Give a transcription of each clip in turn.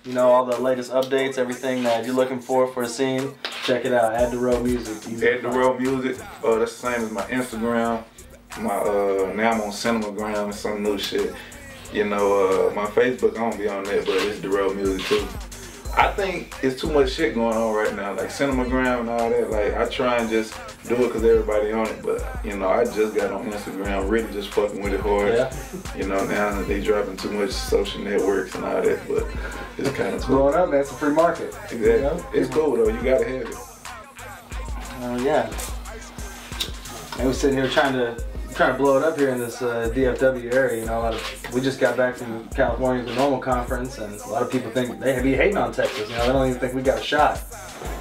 You know, all the latest updates, everything that you're looking for the scene, check it out. Add Dorrough Music. Add Dorrough Music. That's the same as my Instagram. Now I'm on Cinemagram and some new shit. You know, my Facebook, I don't be on that, but it's Dorrough Music too. I think it's too much shit going on right now, like Cinemagram and all that. Like, I try and just do it because everybody on it, but you know, I just got on Instagram, really just fucking with it hard. Yeah. You know, now they dropping too much social networks and all that, but it's kind of cool. Growing up, man, it's a free market. Exactly. You know? It's cool though, you gotta have it. Yeah. And we're sitting here trying to blow it up here in this DFW area. You know, we just got back from California, the NORML conference, and a lot of people think they be hating on Texas. You know, they don't even think we got a shot.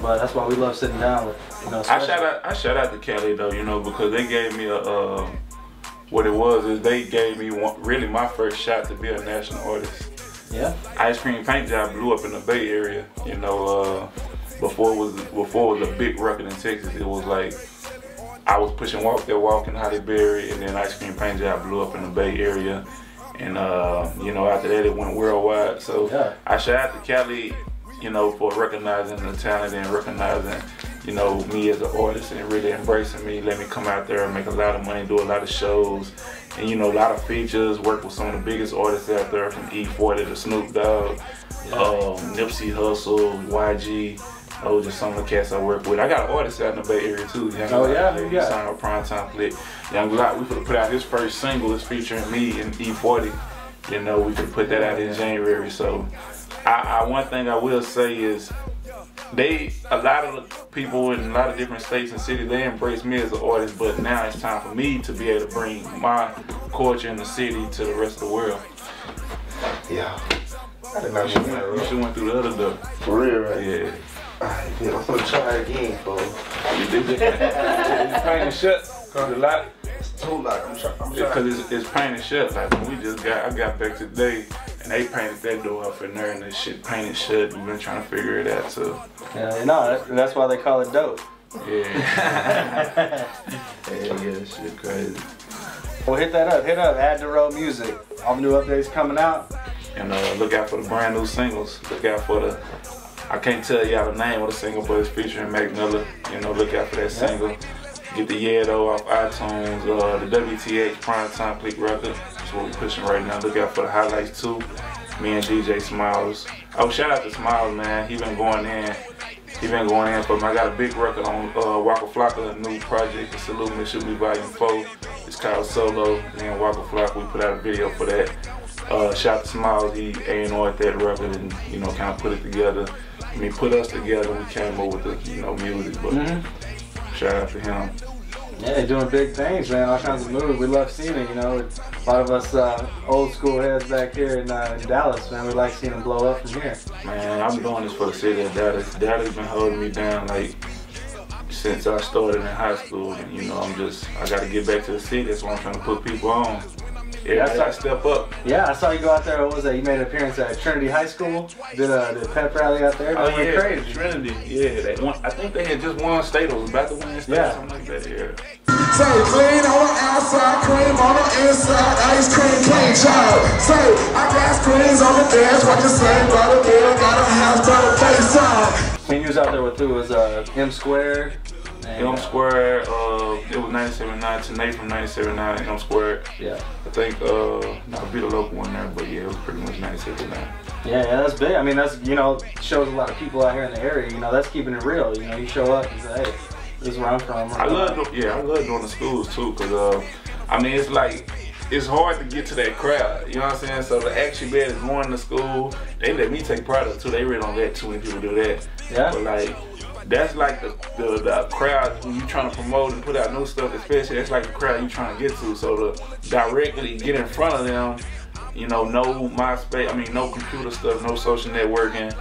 But that's why we love sitting down with, you know. I shout out to Cali though, you know, because they gave me a what it was is they gave me really my first shot to be a national artist. Yeah. Ice Cream Paint Job blew up in the Bay Area. You know, before it was a big record in Texas. It was like I was pushing Walk That Walk in Holly Berry, and then Ice Cream Paint Job blew up in the Bay Area. And you know, after that it went worldwide. So yeah. I shout out to Cali, you know, for recognizing the talent and recognizing, you know, me as an artist and really embracing me, let me come out there and make a lot of money, do a lot of shows, and you know, a lot of features, work with some of the biggest artists out there, from E40 to Snoop Dogg, Nipsey Hussle, YG. Oh, just some of the cats I work with. I got an artist out in the Bay Area too. Young he signed a Primetime Flick. Young Glock, we could put out his first single. It's featuring me and E40. You know, we could put that out in January. So, one thing I will say is, a lot of the people in a lot of different states and cities, they embrace me as an artist. But now it's time for me to be able to bring my culture in the city to the rest of the world. Yeah. I didn't know you should went through the other door. For real, right? Yeah. Yeah, I'm gonna try it again, bro. You did it. It's painted shut. Cause a lot. It's too light. I'm trying. Because it's painted shut. Like when I got back today, and they painted that door up in there, and that shit painted shut. We've been trying to figure it out. So. Yeah, no, that's why they call it dope. Yeah. Yeah, shit crazy. Well, hit that up. Hit up. Add Dorrough Music. All the new updates coming out. And look out for the brand new singles. Look out for the. I can't tell y'all the name of the single, but it's featuring Mac Miller. You know, look out for that single. Get the Yeah Though off iTunes, the WTH Primetime Flick record. That's what we're pushing right now. Look out for the highlights too. Me and DJ Smiles. Oh, shout out to Smiles, man. He been going in for me. I got a big record on Waka Flocka, a new project. The Salute Me Should Be Volume 4. It's called Solo. Me and Waka Flocka, we put out a video for that. Shout out to Smiles, he A&R'd that record and, you know, kind of put it together. I mean, put us together, we came up with the, you know, music, but shout out to him. Yeah, they're doing big things, man, all kinds of moves. We love seeing it, you know. A lot of us old school heads back here in Dallas, man, we like seeing them blow up from here. Man, I've been doing this for the city of Dallas. Dallas been holding me down, like, since I started in high school, and, you know, I got to get back to the city. That's why I'm trying to put people on. Yeah, I step up. Yeah, I saw you go out there. What was that? You made an appearance at Trinity High School. Did a pep rally out there. That went crazy. Trinity. Yeah, I think they had just won state. It was about to win state. Yeah. Something like that. Yeah. Say clean on the outside, cream on the inside, ice cream paint job. Say I got screens on the dance, what you say? Got a bill, got a house, got a face on. I mean, you was out there with who? It was M Squared. M Squared, it was 97.9, Tanae from 97.9, M Squared. Yeah. I think, not be the local one there, but yeah, it was pretty much 97.9. Yeah, that's big. I mean, that's, you know, shows a lot of people out here in the area, you know, that's keeping it real. You know, you show up and say, hey, this is where I'm from. I love doing the schools too, because, I mean, it's like, it's hard to get to that crowd, you know what I'm saying? So to actually be able to go into school, they let me take part of it too. They really don't let too many people do that. Yeah. But like, that's like the crowd when you trying to promote and put out new stuff, especially that's like the crowd you trying to get to. So to directly get in front of them, you know, no MySpace, I mean, no computer stuff, no social networking,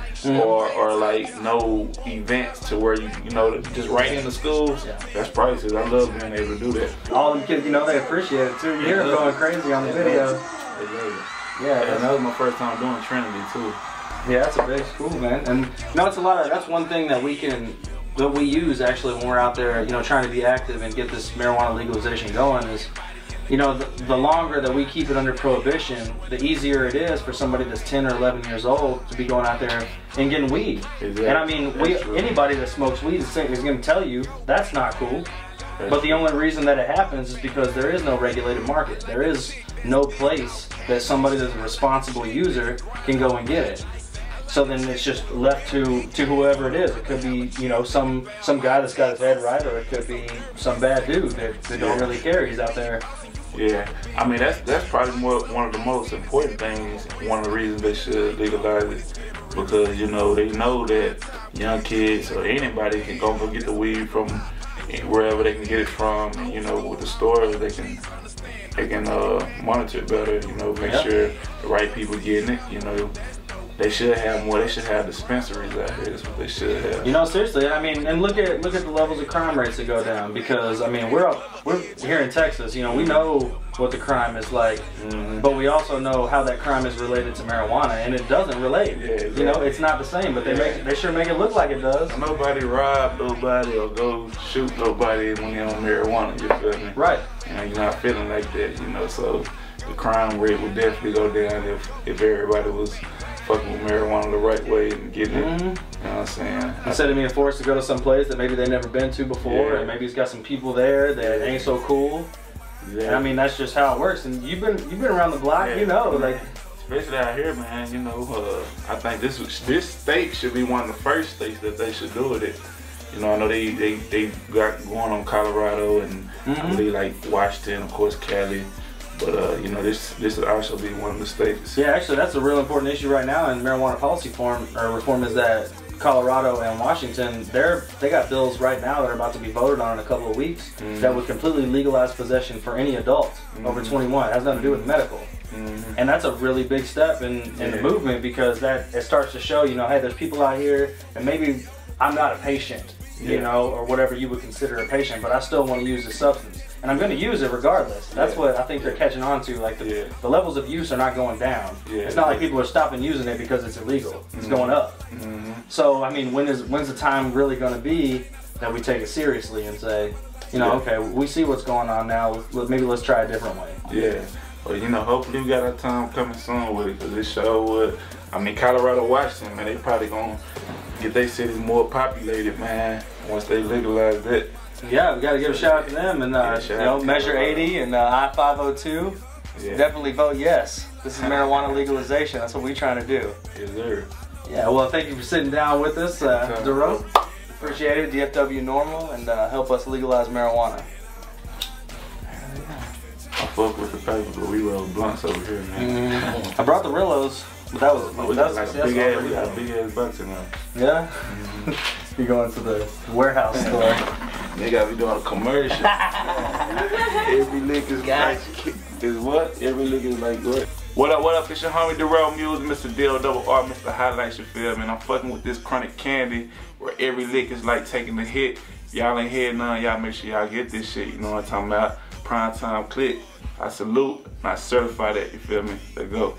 or like no events to where you know, just right in the schools. Yeah. That's priceless. I love being able to do that. All them kids, you know, they appreciate it too. You hear them going crazy on the video. They love it. Yeah, and that was my first time doing Trinity too. Yeah, that's a big school, man. And you know, it's a lot of, that's one thing that we use actually when we're out there, you know, trying to be active and get this marijuana legalization going is you know, the longer that we keep it under prohibition, the easier it is for somebody that's 10 or 11 years old to be going out there and getting weed. Exactly. And I mean, anybody that smokes weed is going to tell you that's not cool. But the only reason that it happens is because there is no regulated market. There is no place that somebody that's a responsible user can go and get it. So then it's just left to whoever it is. It could be, you know, some guy that's got his head right, or it could be some bad dude that don't really care. He's out there. Yeah, I mean that's probably one of the most important things. One of the reasons they should legalize it, because you know they know that young kids or anybody can go get the weed from wherever they can get it from. You know, with the stores they can monitor it better. You know, make sure the right people getting it. You know. They should have more. They should have dispensaries out here. That's what they should have. You know, seriously. I mean, and look at the levels of crime rates that go down. Because I mean, we're here in Texas. You know, we know what the crime is like, but we also know how that crime is related to marijuana, and it doesn't relate. Yeah, exactly. You know, it's not the same. But they sure make it look like it does. Nobody rob nobody or go shoot nobody when they're on marijuana. You feel me? Right. You know, you're not feeling like that. You know, so the crime rate would definitely go down if everybody was fucking with marijuana the right way and getting it. You know what I'm saying? Instead of being forced to go to some place that maybe they've never been to before, and maybe it's got some people there that ain't so cool. And I mean, that's just how it works. And you've been around the block, you know, like especially out here, man. You know, I think this state should be one of the first states that they should do it. You know, I know they got going on Colorado and I believe like Washington, of course, Cali. But you know, this would also be one of the states. Yeah, actually, that's a real important issue right now in marijuana policy reform is that Colorado and Washington, they got bills right now that are about to be voted on in a couple of weeks that would completely legalize possession for any adult over 21. It has nothing to do with medical. And that's a really big step in the movement, because it starts to show, you know, hey, there's people out here, and maybe I'm not a patient, you know, or whatever you would consider a patient, but I still want to use this substance. And I'm going to use it regardless. That's what I think they're catching on to. Like the levels of use are not going down. It's not like people are stopping using it because it's illegal. It's going up. So I mean, when's the time really going to be that we take it seriously and say, you know, okay, we see what's going on now. Maybe let's try a different way. Yeah. Well, you know, hopefully we got our time coming soon with it, because this show would. I mean, Colorado, Washington, man, they probably gonna get their cities more populated, man, once they legalize it. Yeah, we got to give a shout out to them, and you know, Measure 80 and I-502. Definitely vote yes. This is marijuana legalization. That's what we're trying to do. Yes, sir. Yeah, well, thank you for sitting down with us, Dorrough. Appreciate it, DFW NORML, and help us legalize marijuana. I fuck with the paper, but we roll blunts over here, man. I brought the Rillos, but that was we got like big ass bucks in there. Yeah? You going to the warehouse store. They got me doing a commercial. Every lick is like, what? Every lick is like what? What up, it's your homie Dorrough Muse, Mr. DFW, Mr. Highlights, you feel me? And I'm fucking with this chronic candy where every lick is like taking a hit. Y'all ain't had none, y'all make sure y'all get this shit, you know what I'm talking about? Prime time click. I salute and I certify that, you feel me? Let's go.